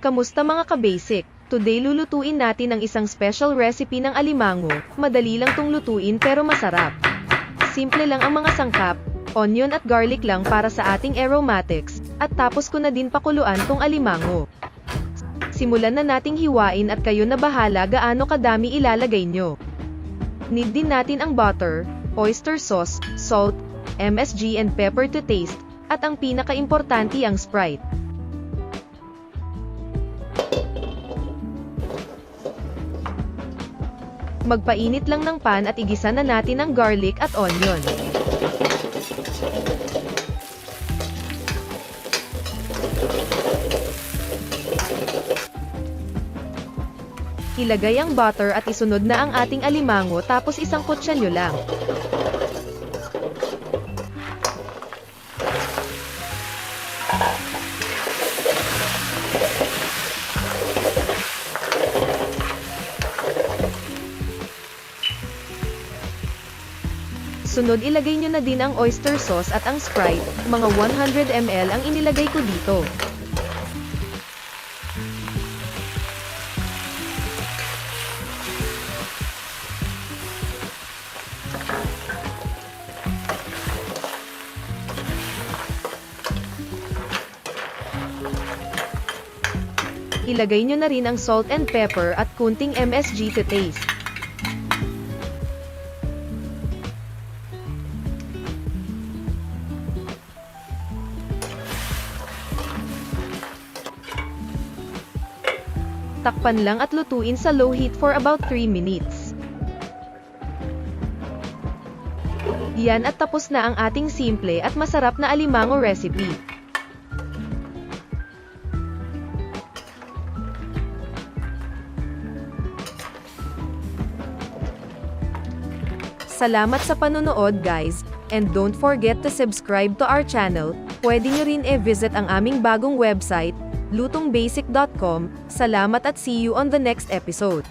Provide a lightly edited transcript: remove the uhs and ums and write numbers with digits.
Kamusta mga ka-basic? Today lulutuin natin ang isang special recipe ng alimango. Madali lang tong lutuin pero masarap. Simple lang ang mga sangkap, onion at garlic lang para sa ating aromatics, at tapos ko na din pakuluan tong alimango. Simulan na nating hiwain at kayo na bahala gaano kadami ilalagay nyo. Need din natin ang butter, oyster sauce, salt, MSG and pepper to taste, at ang pinaka-importante ang Sprite. Magpainit lang ng pan at igisa na natin ang garlic at onion. Ilagay ang butter at isunod na ang ating alimango tapos isangkot siya nyo lang. Sunod ilagay nyo na din ang oyster sauce at ang Sprite, mga 100 ml ang inilagay ko dito. Ilagay nyo na rin ang salt and pepper at kunting MSG to taste. Takpan lang at lutuin sa low heat for about 3 minutes. Yan at tapos na ang ating simple at masarap na alimango recipe. Salamat sa panonood guys, and don't forget to subscribe to our channel. Pwede nyo rin visit ang aming bagong website, lutongbasic.com. Salamat at see you on the next episode.